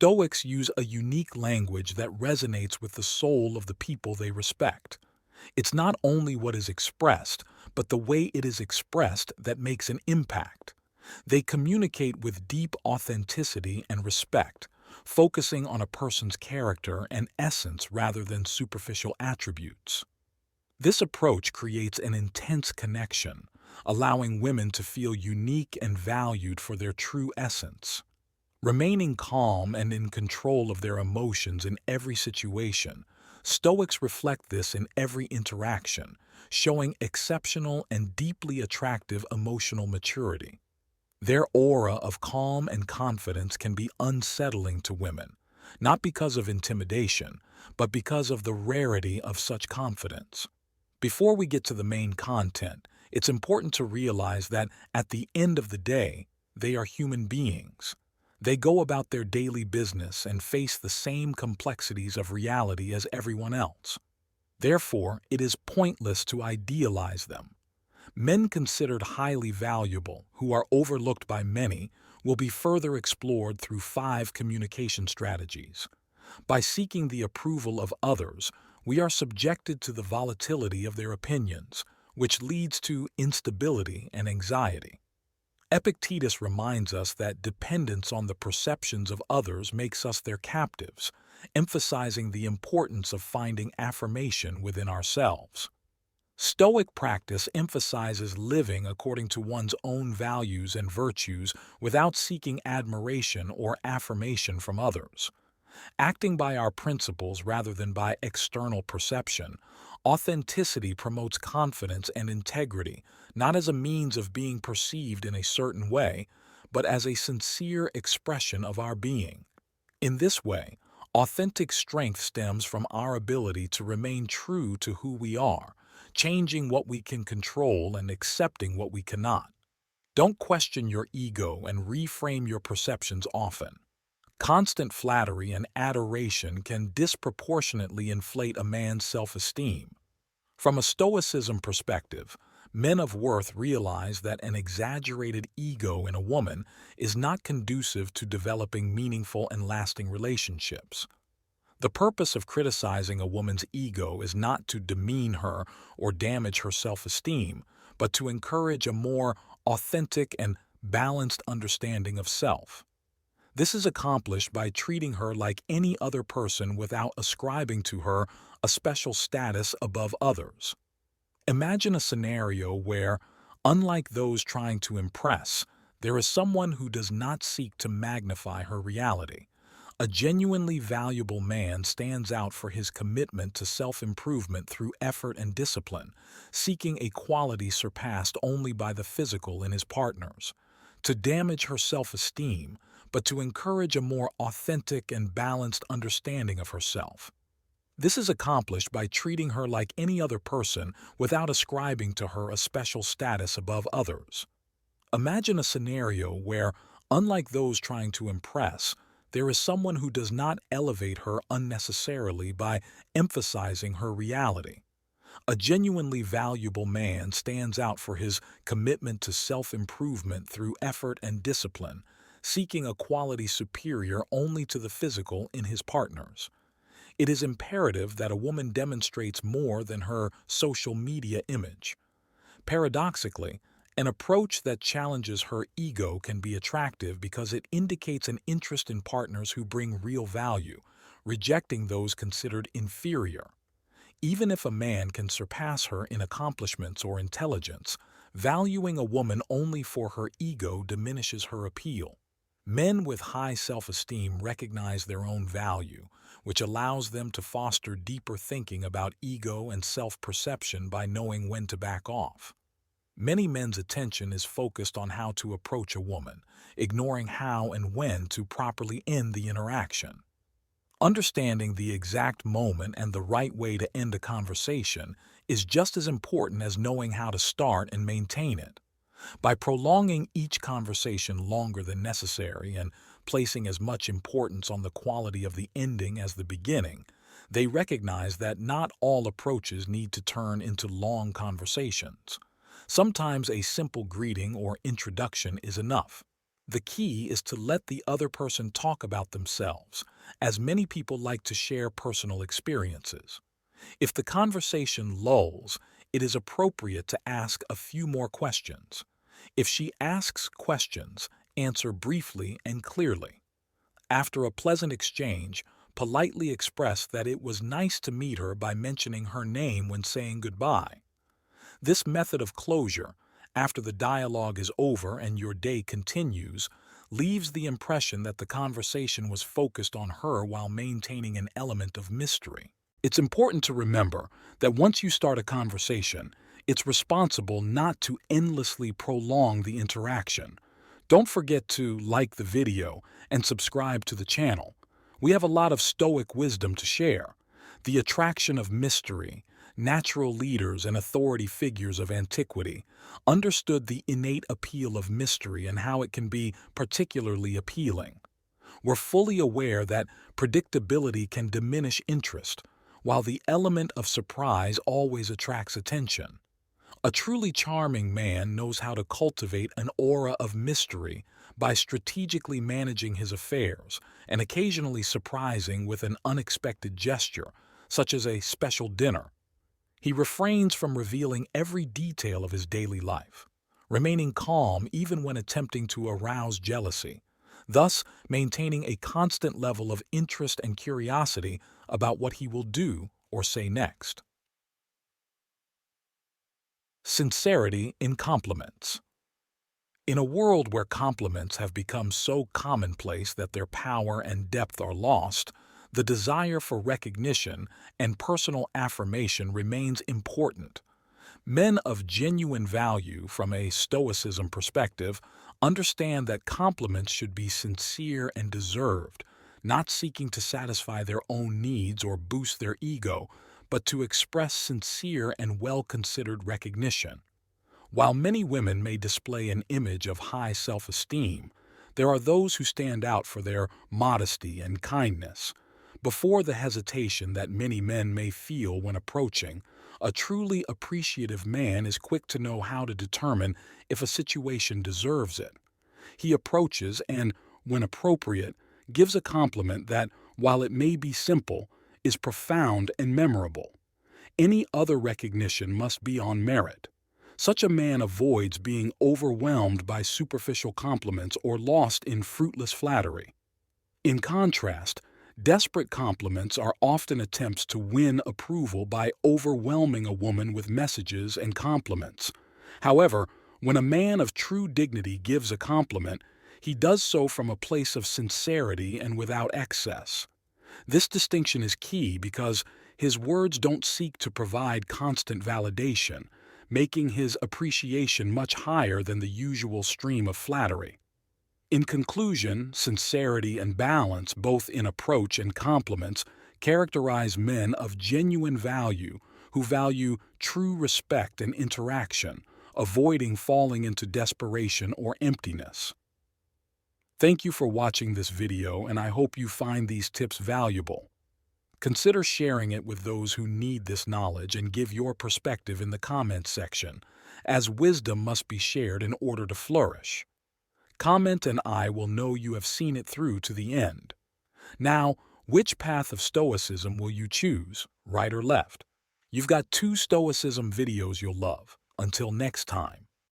Stoics use a unique language that resonates with the soul of the people they respect. It's not only what is expressed, but the way it is expressed that makes an impact. They communicate with deep authenticity and respect, focusing on a person's character and essence rather than superficial attributes. This approach creates an intense connection, allowing women to feel unique and valued for their true essence. Remaining calm and in control of their emotions in every situation, Stoics reflect this in every interaction, showing exceptional and deeply attractive emotional maturity. Their aura of calm and confidence can be unsettling to women, not because of intimidation, but because of the rarity of such confidence. Before we get to the main content, it's important to realize that at the end of the day, they are human beings. They go about their daily business and face the same complexities of reality as everyone else. Therefore, it is pointless to idealize them. Men considered highly valuable, who are overlooked by many, will be further explored through 5 communication strategies. By seeking the approval of others, we are subjected to the volatility of their opinions, which leads to instability and anxiety. Epictetus reminds us that dependence on the perceptions of others makes us their captives, emphasizing the importance of finding affirmation within ourselves. Stoic practice emphasizes living according to one's own values and virtues without seeking admiration or affirmation from others. Acting by our principles rather than by external perception, authenticity promotes confidence and integrity, not as a means of being perceived in a certain way, but as a sincere expression of our being. In this way, authentic strength stems from our ability to remain true to who we are, changing what we can control and accepting what we cannot. Don't question your ego and reframe your perceptions often. Constant flattery and adoration can disproportionately inflate a man's self-esteem. From a Stoicism perspective, men of worth realize that an exaggerated ego in a woman is not conducive to developing meaningful and lasting relationships. The purpose of criticizing a woman's ego is not to demean her or damage her self-esteem, but to encourage a more authentic and balanced understanding of self. This is accomplished by treating her like any other person without ascribing to her a special status above others. Imagine a scenario where, unlike those trying to impress, there is someone who does not seek to magnify her reality. A genuinely valuable man stands out for his commitment to self-improvement through effort and discipline, seeking a quality surpassed only by the physical in his partners. To damage her self-esteem, but to encourage a more authentic and balanced understanding of herself. This is accomplished by treating her like any other person without ascribing to her a special status above others. Imagine a scenario where, unlike those trying to impress, there is someone who does not elevate her unnecessarily by emphasizing her reality. A genuinely valuable man stands out for his commitment to self-improvement through effort and discipline, seeking a quality superior only to the physical in his partners. It is imperative that a woman demonstrates more than her social media image. Paradoxically, an approach that challenges her ego can be attractive because it indicates an interest in partners who bring real value, rejecting those considered inferior. Even if a man can surpass her in accomplishments or intelligence, valuing a woman only for her ego diminishes her appeal. Men with high self-esteem recognize their own value, which allows them to foster deeper thinking about ego and self-perception by knowing when to back off. Many men's attention is focused on how to approach a woman, ignoring how and when to properly end the interaction. Understanding the exact moment and the right way to end a conversation is just as important as knowing how to start and maintain it. By prolonging each conversation longer than necessary and placing as much importance on the quality of the ending as the beginning, they recognize that not all approaches need to turn into long conversations. Sometimes a simple greeting or introduction is enough. The key is to let the other person talk about themselves, as many people like to share personal experiences. If the conversation lulls, it is appropriate to ask a few more questions. If she asks questions, answer briefly and clearly. After a pleasant exchange, politely express that it was nice to meet her by mentioning her name when saying goodbye. This method of closure, after the dialogue is over and your day continues, leaves the impression that the conversation was focused on her while maintaining an element of mystery. It's important to remember that once you start a conversation, it's responsible not to endlessly prolong the interaction. Don't forget to like the video and subscribe to the channel. We have a lot of Stoic wisdom to share. The attraction of mystery, natural leaders and authority figures of antiquity understood the innate appeal of mystery and how it can be particularly appealing. We're fully aware that predictability can diminish interest, while the element of surprise always attracts attention. A truly charming man knows how to cultivate an aura of mystery by strategically managing his affairs and occasionally surprising with an unexpected gesture, such as a special dinner. He refrains from revealing every detail of his daily life, remaining calm even when attempting to arouse jealousy, thus maintaining a constant level of interest and curiosity about what he will do or say next. Sincerity in compliments. In a world where compliments have become so commonplace that their power and depth are lost, the desire for recognition and personal affirmation remains important. Men of genuine value, from a Stoicism perspective, understand that compliments should be sincere and deserved, not seeking to satisfy their own needs or boost their ego, but to express sincere and well-considered recognition. While many women may display an image of high self-esteem, there are those who stand out for their modesty and kindness. Before the hesitation that many men may feel when approaching, a truly appreciative man is quick to know how to determine if a situation deserves it. He approaches and, when appropriate, gives a compliment that, while it may be simple, is profound and memorable. Any other recognition must be on merit. Such a man avoids being overwhelmed by superficial compliments or lost in fruitless flattery. In contrast, desperate compliments are often attempts to win approval by overwhelming a woman with messages and compliments. However, when a man of true dignity gives a compliment, he does so from a place of sincerity and without excess. This distinction is key because his words don't seek to provide constant validation, making his appreciation much higher than the usual stream of flattery. In conclusion, sincerity and balance, both in approach and compliments, characterize men of genuine value who value true respect and interaction, avoiding falling into desperation or emptiness. Thank you for watching this video, and I hope you find these tips valuable. Consider sharing it with those who need this knowledge and give your perspective in the comments section, as wisdom must be shared in order to flourish. Comment and I will know you have seen it through to the end. Now, which path of Stoicism will you choose, right or left? You've got 2 Stoicism videos you'll love. Until next time.